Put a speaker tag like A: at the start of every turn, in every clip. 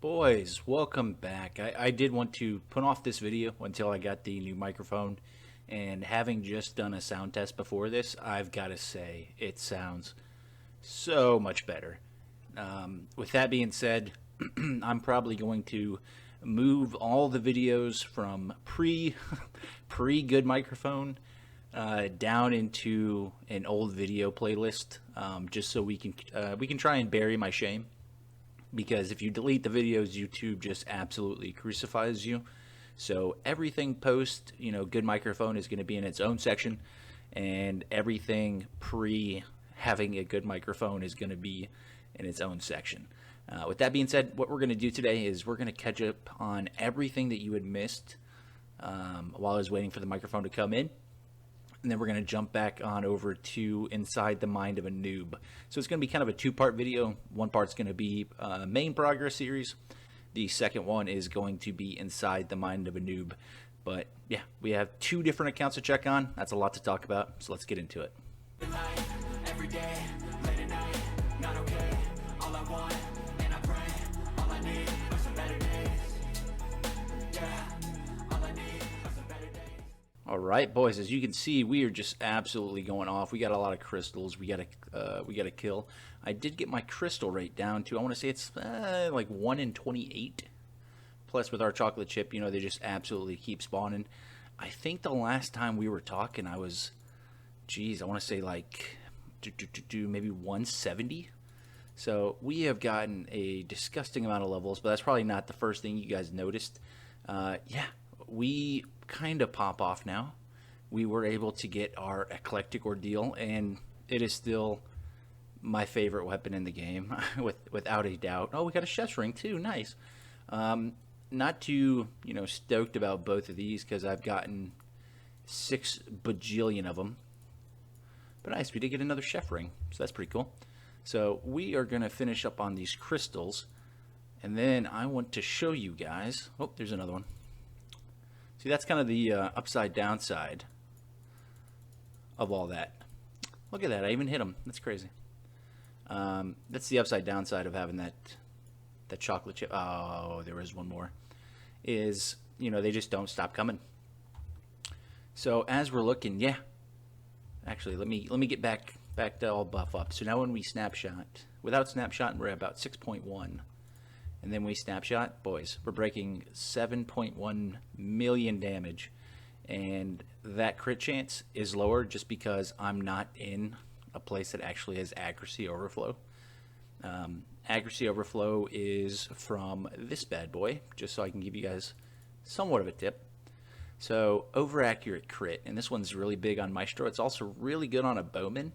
A: Boys, welcome back. I did want to put off this video until I got the new microphone, and having just done a sound test before this, I've got to say it sounds so much better. With that being said, I'm probably going to move all the videos from pre good microphone down into an old video playlist, just so we can try and bury my shame. Because if you delete the videos, YouTube just absolutely crucifies you. So everything post, good microphone is going to be in its own section, and everything pre having a good microphone is going to be in its own section. With that being said, what we're going to do today is we're going to catch up on everything that you had missed while I was waiting for the microphone to come in. And then we're going to jump back on over to Inside the Mind of a Noob. So it's going to be kind of a two-part video. One part's going to be main progress series. The second one is going to be Inside the Mind of a Noob. But yeah, we have two different accounts to check on. That's a lot to talk about, so let's get into it. Every day, late at night, not okay. All I want, and I pray, all I need are some better days. Yeah, all I need are some better days. All right, boys, as you can see, we are just absolutely going off. We got a lot of crystals we gotta kill. I did get my crystal rate down to, I want to say it's like 1 in 28. Plus with our chocolate chip, they just absolutely keep spawning. I think the last time we were talking, I was, I want to say like maybe 170. So we have gotten a disgusting amount of levels, but that's probably not the first thing you guys noticed. Yeah, we kind of pop off now. We were able to get our eclectic ordeal, and it is still my favorite weapon in the game, without a doubt. Oh, we got a chef's ring too. Nice. Not too stoked about both of these because I've gotten 6 bajillion of them. But nice, we did get another chef ring, so that's pretty cool. So we are gonna finish up on these crystals, and then I want to show you guys. Oh, there's another one. See, that's kind of the upside downside of all that. Look at that, I even hit him. That's crazy. That's the upside downside of having that chocolate chip. Oh, there is one more. Is, they just don't stop coming. So as we're looking, yeah. Actually, let me get back to all buff up. So now when we snapshot, without snapshot, we're at about 6.1. And then we snapshot, boys, we're breaking 7.1 million damage. And that crit chance is lower just because I'm not in a place that actually has accuracy overflow. Accuracy overflow is from this bad boy, just so I can give you guys somewhat of a tip. So over accurate crit, and this one's really big on Maestro. It's also really good on a bowman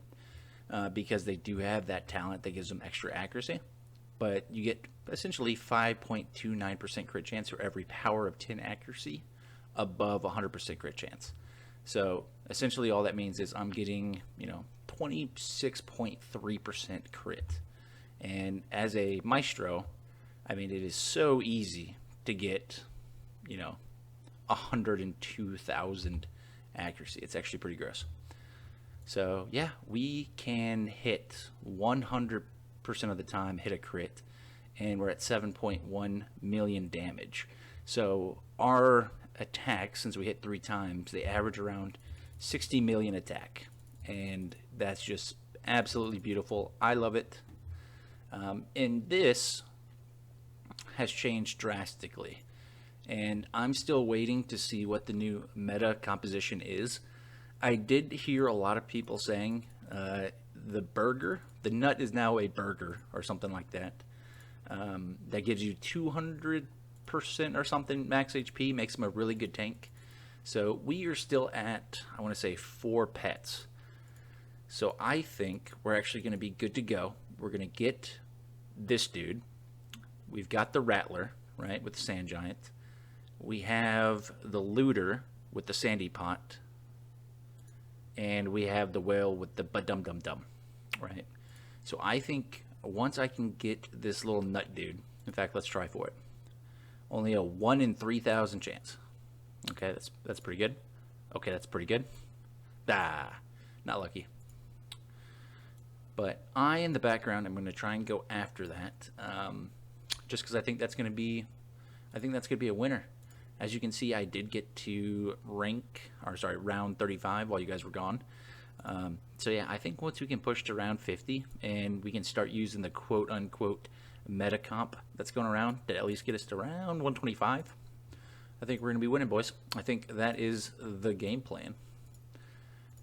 A: because they do have that talent that gives them extra accuracy. But you get essentially 5.29% crit chance for every power of 10 accuracy above 100% crit chance. So essentially all that means is I'm getting 26.3% crit. And as a Maestro, I mean, it is so easy to get 102,000 accuracy. It's actually pretty gross. So yeah, we can hit 100% of the time, hit a crit, and we're at 7.1 million damage. So our attacks, since we hit 3 times, they average around 60 million attack, and that's just absolutely beautiful. I love it. And this has changed drastically, and I'm still waiting to see what the new meta composition is. I did hear a lot of people saying the nut is now a burger or something like that. That gives you 200% or something max HP, makes him a really good tank. So we are still at, I want to say, 4 pets. So I think we're actually going to be good to go. We're going to get this dude. We've got the Rattler, right, with the Sand Giant. We have the Looter with the Sandy Pot. And we have the Whale with the Ba-Dum-Dum-Dum, right? So I think once I can get this little nut dude, in fact, let's try for it. Only a 1 in 3,000 chance. Okay, that's pretty good. Okay, that's pretty good. Ah, not lucky. But I, in the background, I'm going to try and go after that. just because I think that's going to be a winner. As you can see, I did get to round 35 while you guys were gone. So yeah, I think once we can push to round 50 and we can start using the quote-unquote meta comp that's going around to at least get us to round 125, I think we're going to be winning, boys. I think that is the game plan.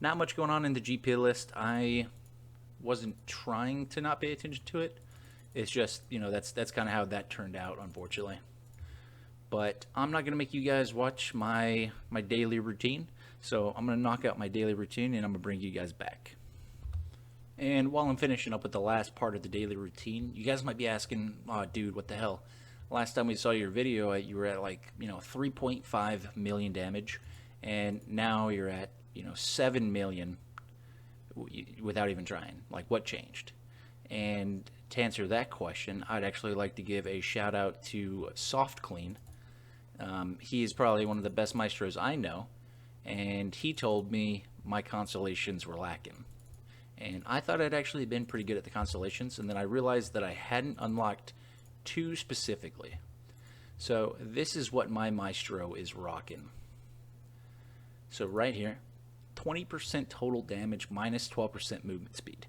A: Not much going on in the GP list. I wasn't trying to not pay attention to it. It's just, that's kind of how that turned out, unfortunately. But I'm not going to make you guys watch my daily routine. So I'm going to knock out my daily routine and I'm going to bring you guys back. And while I'm finishing up with the last part of the daily routine, you guys might be asking, oh, dude, what the hell? Last time we saw your video, you were at 3.5 million damage. And now you're at, 7 million without even trying. Like, what changed? And to answer that question, I'd actually like to give a shout out to Soft Clean. He is probably one of the best maestros I know. And he told me my constellations were lacking. And I thought I'd actually been pretty good at the constellations, and then I realized that I hadn't unlocked 2 specifically. So this is what my Maestro is rocking. So right here, 20% total damage minus 12% movement speed.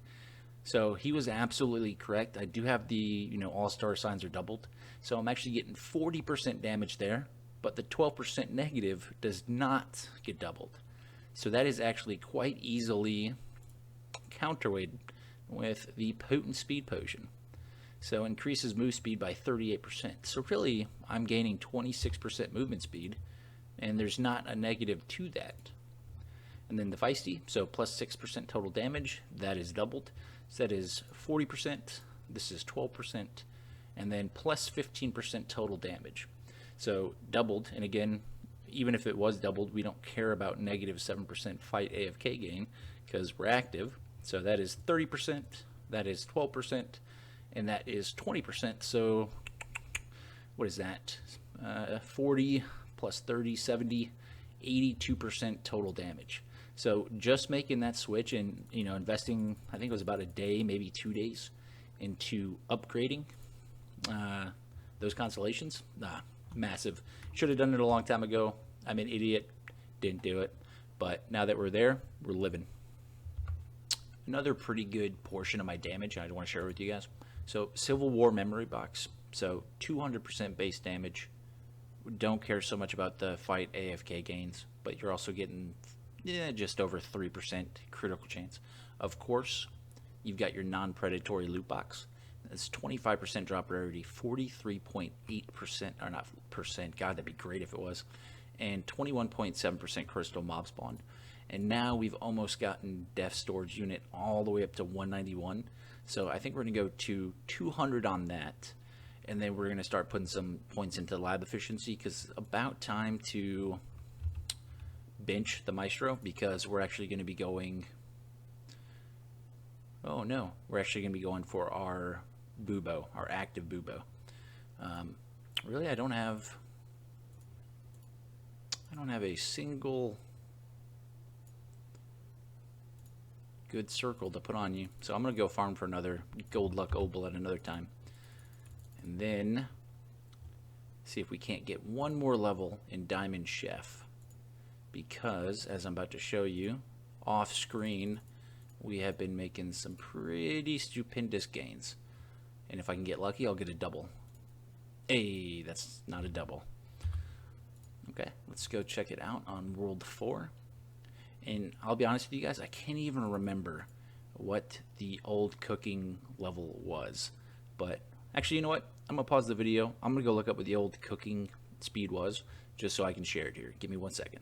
A: So he was absolutely correct. I do have the, all-star signs are doubled. So I'm actually getting 40% damage there. But the 12% negative does not get doubled. So that is actually quite easily counterweighted with the potent speed potion. So increases move speed by 38%. So really, I'm gaining 26% movement speed, and there's not a negative to that. And then the feisty, so plus 6% total damage, that is doubled. So that is 40%, this is 12%, and then plus 15% total damage. So doubled, and again, even if it was doubled, we don't care about negative 7% fight AFK gain because we're active. So that is 30%, that is 12%, and that is 20%. So what is that? 40 plus 30, 70, 82% total damage. So just making that switch and investing, I think it was about a day, maybe 2 days, into upgrading those constellations. Massive. Should have done it a long time ago. I'm an idiot. Didn't do it. But now that we're there, we're living. Another pretty good portion of my damage I want to share with you guys. So Civil War memory box. So 200% base damage. Don't care so much about the fight AFK gains, but you're also getting just over 3% critical chance. Of course, you've got your non-predatory loot box. It's 25% drop rarity, 43.8%, or not percent, God, that'd be great if it was, and 21.7% crystal mob spawn. And now we've almost gotten Def Storage Unit all the way up to 191. So I think we're going to go to 200 on that. And then we're going to start putting some points into lab efficiency because about time to bench the Maestro because we're actually going to be going... Oh no, we're actually going to be going for our Bubo, our active Bubo. Really, I don't have a single good circle to put on you. So I'm going to go farm for another Gold Luck Opal at another time. And then see if we can't get one more level in Diamond Chef. Because, as I'm about to show you, off screen, we have been making some pretty stupendous gains. And if I can get lucky, I'll get a double. Hey, that's not a double. Okay, let's go check it out on World 4. And I'll be honest with you guys, I can't even remember what the old cooking level was. But actually, you know what? I'm going to pause the video. I'm going to go look up what the old cooking speed was, just so I can share it here. Give me 1 second.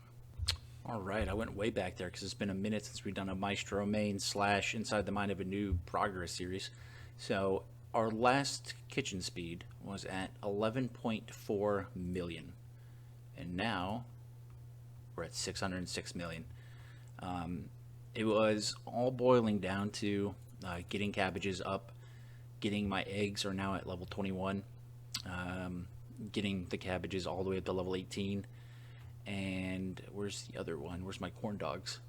A: Alright, I went way back there because it's been a minute since we've done a Maestro main / Inside the Mind of a Noob progress series. So our last kitchen speed was at 11.4 million. And now we're at 606 million. It was all boiling down to getting cabbages up, getting my eggs are now at level 21, getting the cabbages all the way up to level 18, and where's the other one? Where's my corn dogs?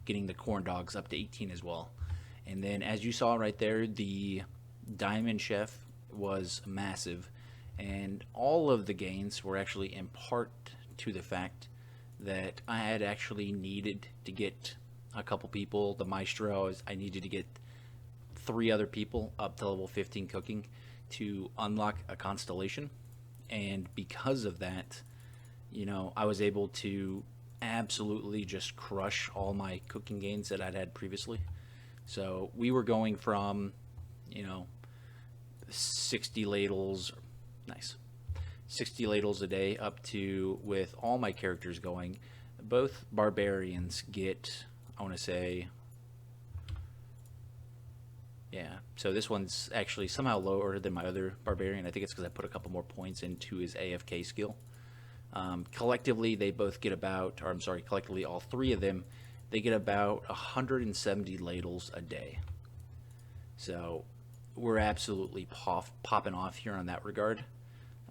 A: Getting the corn dogs up to 18 as well. And then as you saw right there, the Diamond Chef was massive, and all of the gains were actually in part to the fact that I had actually needed to get a couple people, the Maestro. I needed to get 3 other people up to level 15 cooking to unlock a constellation, and because of that, you know, I was able to absolutely just crush all my cooking gains that I'd had previously. So we were going from, you know, 60 ladles, nice, 60 ladles a day up to, with all my characters going, both barbarians get, I want to say, yeah, so this one's actually somehow lower than my other barbarian. I think it's because I put a couple more points into his AFK skill. Collectively, they both get about, or I'm sorry, collectively, all 3 of them, they get about 170 ladles a day. So we're absolutely popping off here on that regard,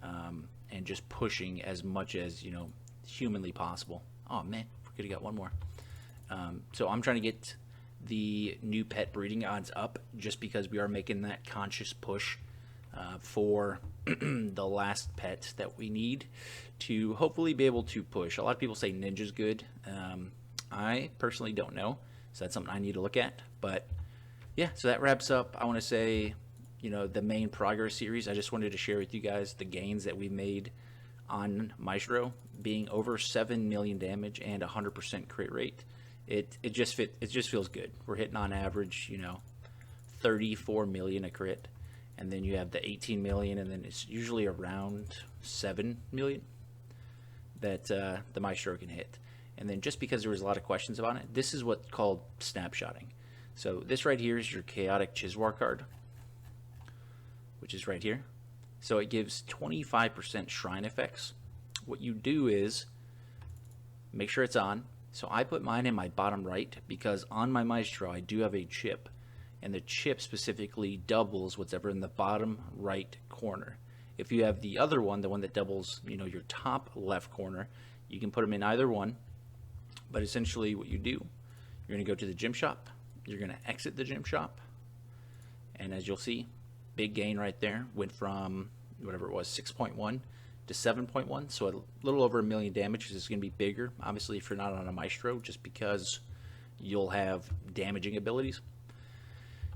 A: and just pushing as much as, you know, humanly possible. Oh man, we could have got one more. So I'm trying to get the new pet breeding odds up, just because we are making that conscious push for the last pet that we need to hopefully be able to push. A lot of people say Ninja's good. I personally don't know, so that's something I need to look at. But yeah, so that wraps up, I want to say, you know, the main progress series. I just wanted to share with you guys the gains that we made on Maestro, being over 7 million damage and 100% crit rate. It just feels good. We're hitting on average, you know, 34 million a crit, and then you have the 18 million, and then it's usually around 7 million that the Maestro can hit. And then, just because there was a lot of questions about it, this is what's called snapshotting. So this right here is your chaotic Chiswar card, which is right here. So it gives 25% shrine effects. What you do is make sure it's on. So I put mine in my bottom right, because on my Maestro I do have a chip, and the chip specifically doubles whatever in the bottom right corner. If you have the other one, the one that doubles, you know, your top left corner, you can put them in either one. But essentially what you do, you're going to go to the gym shop, you're going to exit the gym shop, and as you'll see, big gain right there. Went from whatever it was, 6.1 to 7.1, so a little over 1 million damage. This is going to be bigger, obviously, if you're not on a Maestro, just because you'll have damaging abilities.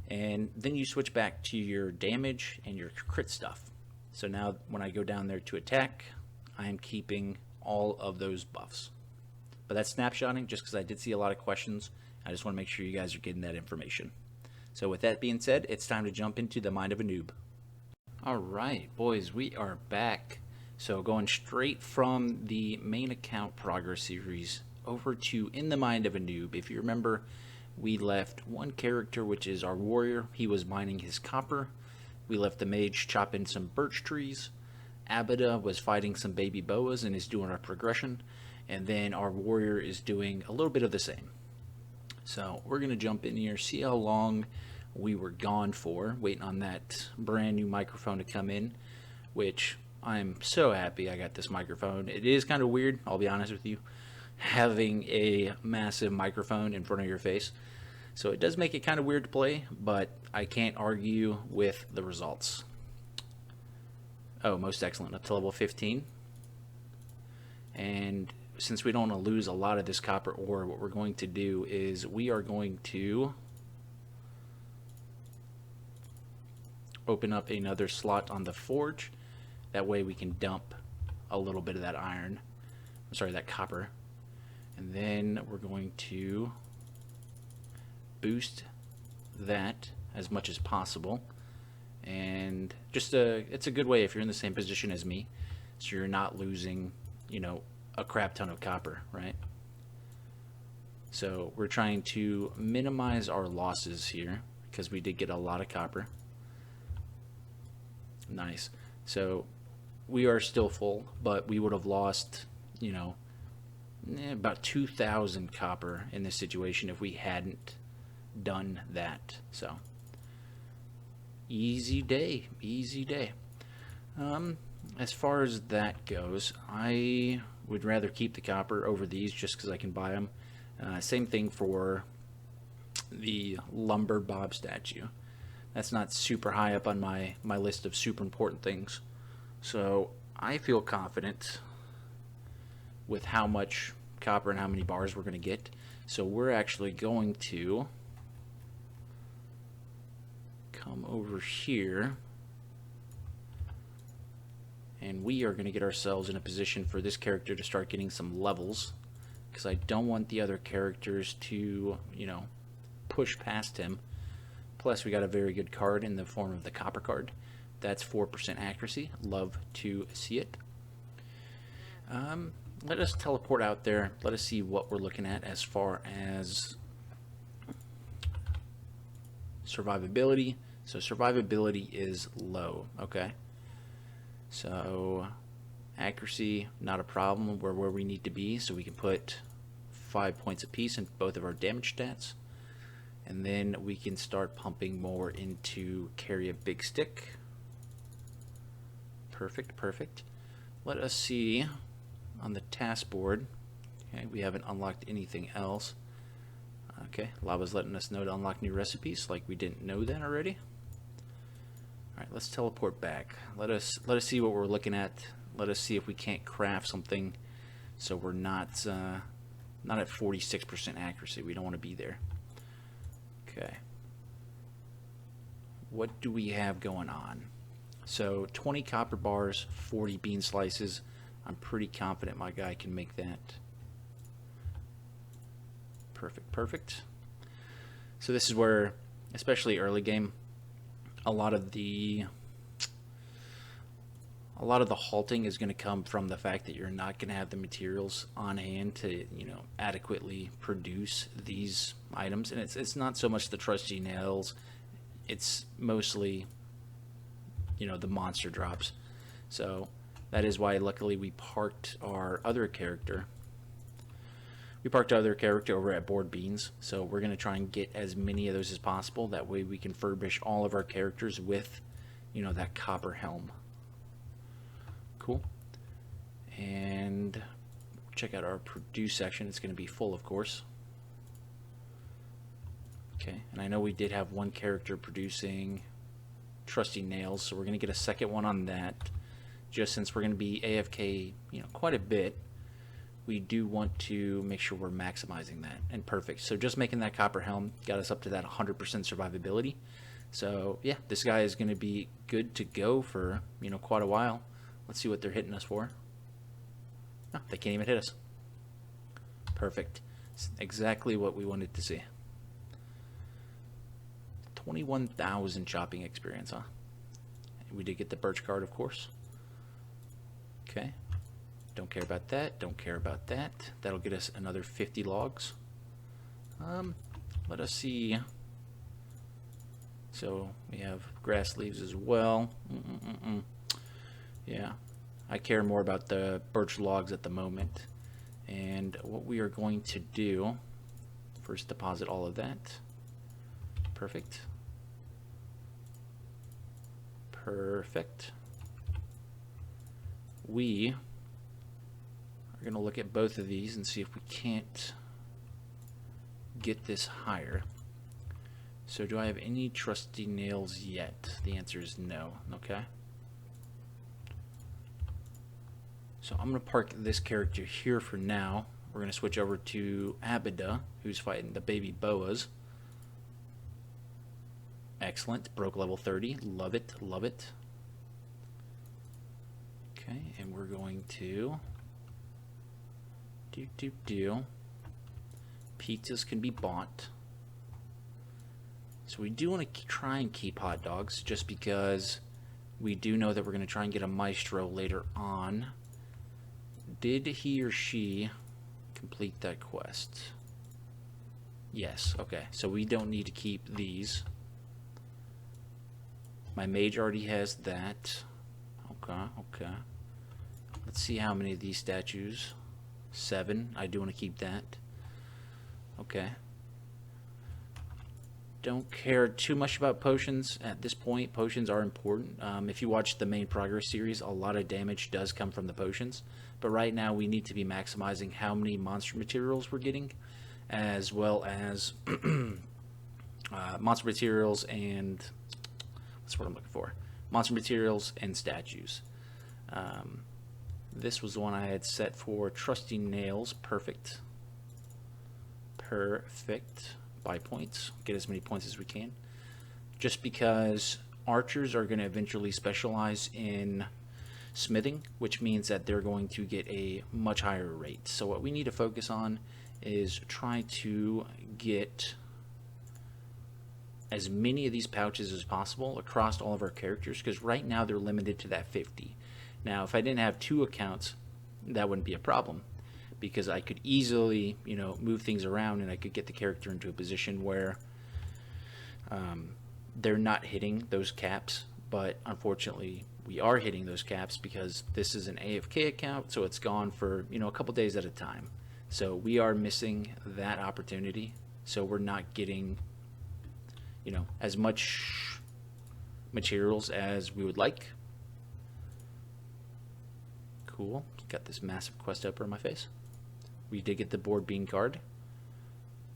A: And then you switch back to your damage and your crit stuff. So now when I go down there to attack, I am keeping all of those buffs. But that's snapshotting, just because I did see a lot of questions. I just want to make sure you guys are getting that information. So with that being said, it's time to jump into the mind of a noob. Alright, boys, we are back. So going straight from the main account progress series over to In the Mind of a Noob. If you remember, we left one character, which is our warrior. He was mining his copper. We left the mage chopping some birch trees. Abada was fighting some baby boas and is doing our progression. And then our warrior is doing a little bit of the same. So we're going to jump in here, see how long we were gone for, waiting on that brand new microphone to come in, which I'm so happy I got this microphone. It is kind of weird, I'll be honest with you, having a massive microphone in front of your face. So it does make it kind of weird to play, but I can't argue with the results. Oh, most excellent, up to level 15. And since we don't want to lose a lot of this copper ore, what we're going to do is we are going to open up another slot on the forge. That way we can dump a little bit of that iron, I'm sorry, that copper. And then we're going to boost that as much as possible. And just it's a good way if you're in the same position as me, so you're not losing, you know, a crap ton of copper, right? So we're trying to minimize our losses here, because we did get a lot of copper. Nice. So we are still full, but we would have lost, you know, about 2,000 copper in this situation if we hadn't done that. So easy day, easy day. As far as that goes, I would rather keep the copper over these just because I can buy them. Same thing for the lumber Bob statue. That's not super high up on my list of super important things. So I feel confident with how much copper and how many bars we're going to get. So we're actually going to come over here, and we are going to get ourselves in a position for this character to start getting some levels, because I don't want the other characters to, you know, push past him. Plus we got a very good card in the form of the copper card. That's 4% accuracy. Love to see it. Let us teleport out there. Let us see what we're looking at as far as survivability. So survivability is low, okay? So accuracy, not a problem. We're where we need to be, so we can put 5 points apiece in both of our damage stats. And then we can start pumping more into carry a big stick. Perfect, perfect. Let us see on the task board. Okay, we haven't unlocked anything else. Okay, Lava's letting us know to unlock new recipes, like we didn't know that already. Alright, let's teleport back. Let us see what we're looking at. Let us see if we can't craft something so we're not at 46% accuracy. We don't want to be there. Okay. What do we have going on? So 20 copper bars, 40 bean slices. I'm pretty confident my guy can make that. Perfect, perfect. So this is where, especially early game, a lot of the halting is going to come from the fact that you're not going to have the materials on hand to, you know, adequately produce these items. And it's not so much the trusty nails, it's mostly, you know, the monster drops. So that is why luckily we parked our other character. We parked our other character over at Board Beans, so we're going to try and get as many of those as possible. That way we can furbish all of our characters with, you know, that copper helm. Cool. And check out our produce section. It's going to be full, of course. Okay, and I know we did have one character producing trusty nails, so we're going to get a second one on that. Just since we're going to be AFK, you know, quite a bit, we do want to make sure we're maximizing that. And perfect. So just making that copper helm got us up to that 100% survivability. So yeah, this guy is going to be good to go for, you know, quite a while. Let's see what they're hitting us for. Oh, they can't even hit us. Perfect. It's exactly what we wanted to see. 21,000 chopping experience, huh? We did get the birch card, of course. Okay. Don't care about that. Don't care about that. That'll get us another 50 logs. Let us see. So we have grass leaves as well. Yeah, I care more about the birch logs at the moment. And what we are going to do, first deposit all of that. Perfect. Perfect. We are going to look at both of these and see if we can't get this higher. So do I have any trusty nails yet? The answer is no. Okay. So I'm going to park this character here for now. We're going to switch over to Abida, who's fighting the baby boas. Excellent. Broke level 30. Love it. Love it. Okay, and we're going to pizzas can be bought. So we do want to try and keep hot dogs, just because we do know that we're going to try and get a Maestro later on. Did he or she complete that quest? Yes. Okay, so we don't need to keep these. My mage already has that. Okay, okay. Let's see how many of these statues. 7. I do want to keep that. Okay. Don't care too much about potions at this point. Potions are important. If you watch the main progress series, a lot of damage does come from the potions. But right now we need to be maximizing how many monster materials we're getting, as well as monster materials and That's what I'm looking for. Monster materials and statues. This was the one I had set for trusty nails. Perfect. Perfect. Buy points. Get as many points as we can. Just because archers are going to eventually specialize in smithing, which means that they're going to get a much higher rate. So what we need to focus on is try to get as many of these pouches as possible across all of our characters, because right now they're limited to that 50. Now, if I didn't have 2 accounts, that wouldn't be a problem, because I could easily, move things around, and I could get the character into a position where they're not hitting those caps. But unfortunately, we are hitting those caps because this is an AFK account, so it's gone for a couple days at a time. So we are missing that opportunity. So we're not getting as much materials as we would like. Cool. Got this massive quest over in my face. We did get the board bean card.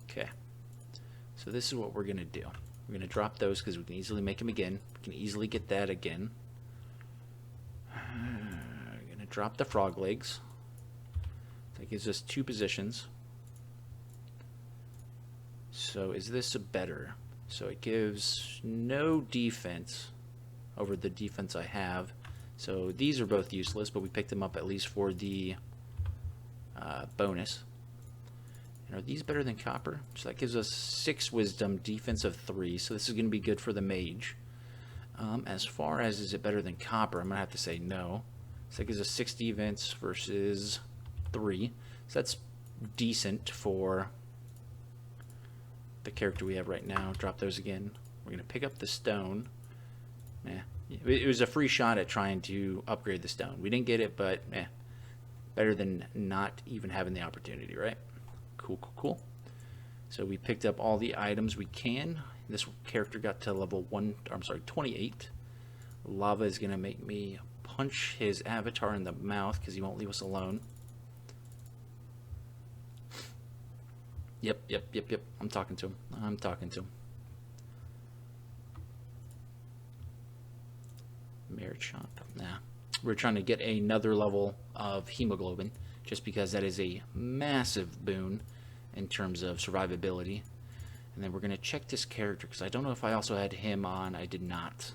A: Okay. So this is what we're going to do. We're going to drop those because we can easily make them again. We can easily get that again. We're going to drop the frog legs. That gives us 2 positions. So is this a better? So it gives no defense over the defense I have. So these are both useless, but we picked them up at least for the bonus. And are these better than copper? So that gives us 6 wisdom, defense of 3. So this is going to be good for the mage. As far as is it better than copper, I'm going to have to say no. So that gives us 6 defense versus 3. So that's decent for the character we have right now. Drop those again. We're going to pick up the stone. It was a free shot at trying to upgrade the stone. We didn't get it, but better than not even having the opportunity, right? Cool, cool, cool. So we picked up all the items we can. This character got to level 28. Lava is going to make me punch his avatar in the mouth because he won't leave us alone. Yep. I'm talking to him. Merit shop. Nah. We're trying to get another level of hemoglobin, just because that is a massive boon in terms of survivability. And then we're going to check this character, because I don't know if I also had him on. I did not.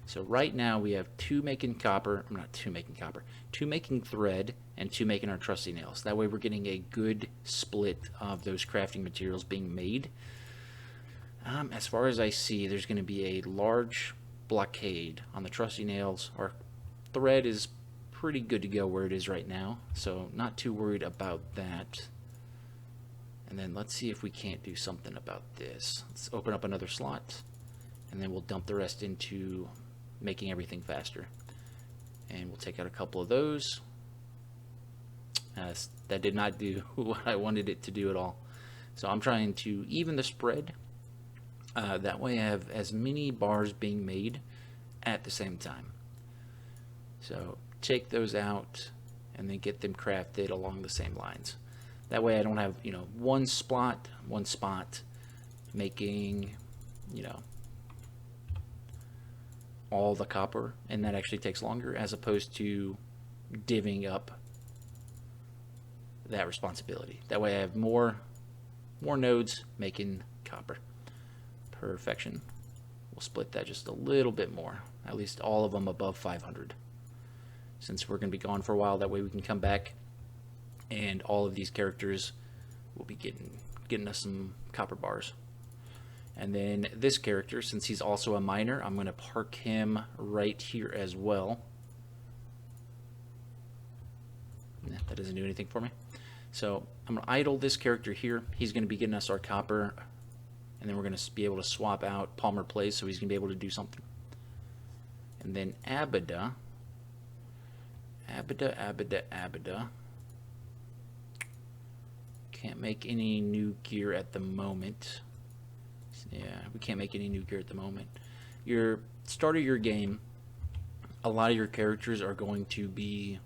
A: So right now we have 2 making copper. I'm not 2 making copper. 2 making thread and 2 making our trusty nails. That way we're getting a good split of those crafting materials being made. As far as I see, there's going to be a large blockade on the trusty nails. Our thread is pretty good to go where it is right now, so not too worried about that. And then let's see if we can't do something about this. Let's open up another slot, and then we'll dump the rest into making everything faster. And we'll take out a couple of those. That did not do what I wanted it to do at all. So I'm trying to even the spread. That way I have as many bars being made at the same time. So take those out and then get them crafted along the same lines. That way I don't have, one spot making, all the copper, and that actually takes longer, as opposed to divvying up that responsibility. That way I have more nodes making copper. Perfection. We'll split that just a little bit more, at least all of them above 500, since we're going to be gone for a while. That way we can come back and all of these characters will be getting us some copper bars. And then this character, since he's also a miner, I'm going to park him right here as well. That doesn't do anything for me. So I'm going to idle this character here. He's going to be getting us our copper, and then we're going to be able to swap out PalmerPlays, so he's going to be able to do something. And then Abida. Can't make any new gear at the moment. Yeah, we can't make any new gear at the moment. Your start of your game, a lot of your characters are going to be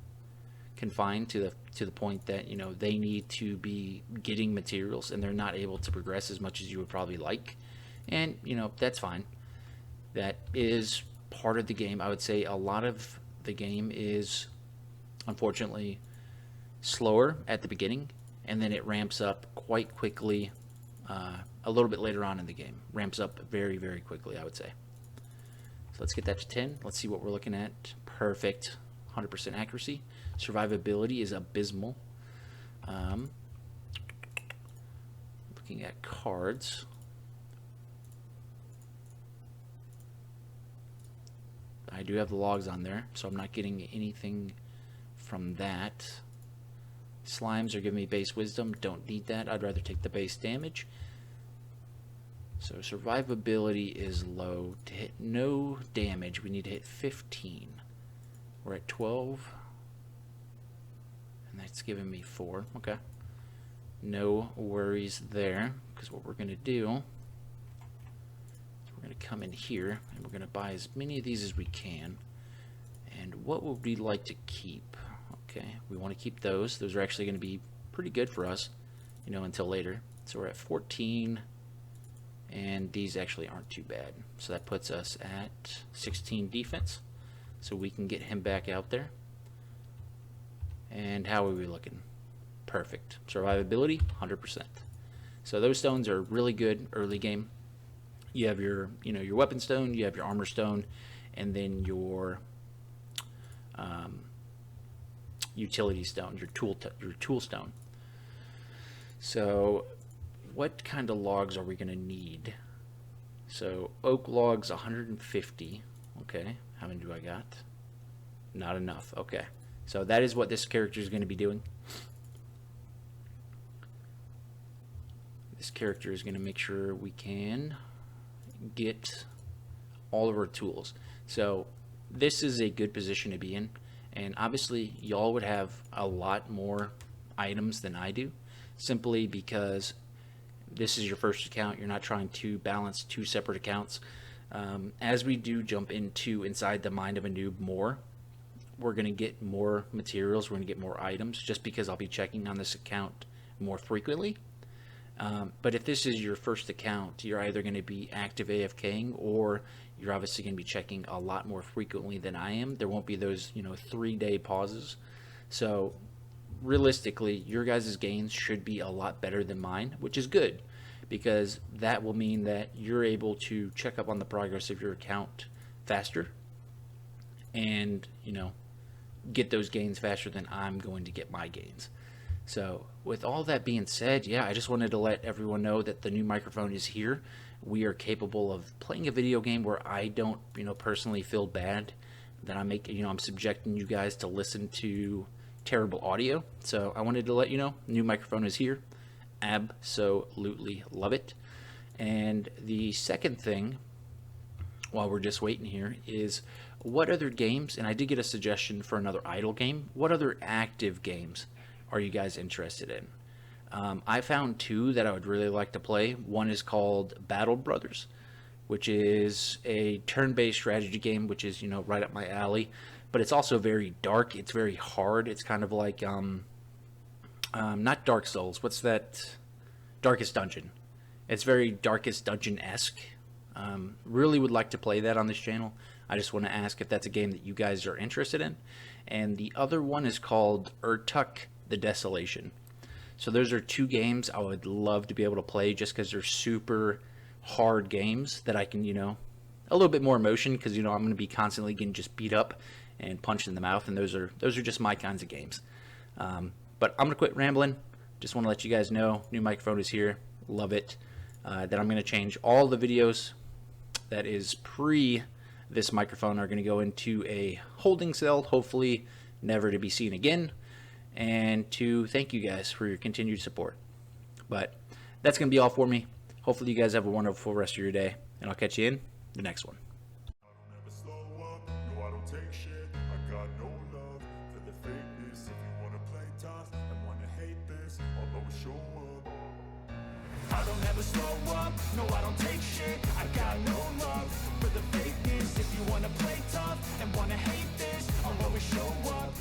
A: confined to the point that they need to be getting materials, and they're not able to progress as much as you would probably like. And that's fine. That is part of the game. I would say a lot of the game is unfortunately slower at the beginning, and then it ramps up quite quickly a little bit later on in the game. Ramps up very, very quickly, I would say. So let's get that to 10. Let's see what we're looking at. Perfect. 100% accuracy. Survivability is abysmal. Looking at cards. I do have the logs on there, so I'm not getting anything from that. Slimes are giving me base wisdom. Don't need that. I'd rather take the base damage. So survivability is low. To hit no damage, we need to hit 15. We're at 12. And that's giving me 4. Okay. No worries there. Because what we're going to do is we're going to come in here and we're going to buy as many of these as we can. And what would we like to keep? Okay, we want to keep those. Those are actually going to be pretty good for us, you know, until later. So we're at 14. And these actually aren't too bad. So that puts us at 16 defense. So we can get him back out there. And how are we looking? Perfect. Survivability, 100%. So those stones are really good early game. You have your, you know, your weapon stone, you have your armor stone, and then your utility stone, your tool stone. So what kind of logs are we going to need? So oak logs 150. Okay, how many do I got? Not enough. Okay, so that is what this character is going to be doing. This character is going to make sure we can get all of our tools. So this is a good position to be in, and obviously y'all would have a lot more items than I do, simply because this is your first account. You're not trying to balance two separate accounts. As we do jump into inside the mind of a noob more, we're going to get more materials, we're going to get more items, just because I'll be checking on this account more frequently. But if this is your first account, you're either going to be active AFKing, or you're obviously going to be checking a lot more frequently than I am. There won't be those, you know, 3-day pauses. So realistically, your guys' gains should be a lot better than mine, which is good, because that will mean that you're able to check up on the progress of your account faster, and, you know, get those gains faster than I'm going to get my gains. So with all that being said, yeah, I just wanted to let everyone know that the new microphone is here. We are capable of playing a video game where I don't, you know, personally feel bad that I'm subjecting you guys to listen to terrible audio. So I wanted to let you know, new microphone is here. Absolutely love it. And the second thing, while we're just waiting here, is what other games, and I did get a suggestion for another idle game, what other active games are you guys interested in? I found 2 that I would really like to play. One is called Battle Brothers, which is a turn-based strategy game, which is, you know, right up my alley. But it's also very dark. It's very hard. It's kind of like, not Dark Souls. What's that? Darkest Dungeon. It's very Darkest Dungeon-esque. Really would like to play that on this channel. I just want to ask if that's a game that you guys are interested in. And the other one is called Urtuk the Desolation. So those are 2 games I would love to be able to play, just because they're super hard games that I can, you know, a little bit more emotion, because, you know, I'm going to be constantly getting just beat up and punched in the mouth, and those are just my kinds of games. But I'm going to quit rambling. Just want to let you guys know, new microphone is here. Love it. That I'm going to change all the videos that is pre this microphone are going to go into a holding cell, hopefully never to be seen again, and to thank you guys for your continued support. But that's going to be all for me. Hopefully you guys have a wonderful rest of your day, and I'll catch you in the next one.
B: I don't ever slow up, no I don't take shit. I got no love for the fakeness. If you wanna play tough and wanna hate this, I'll always show up.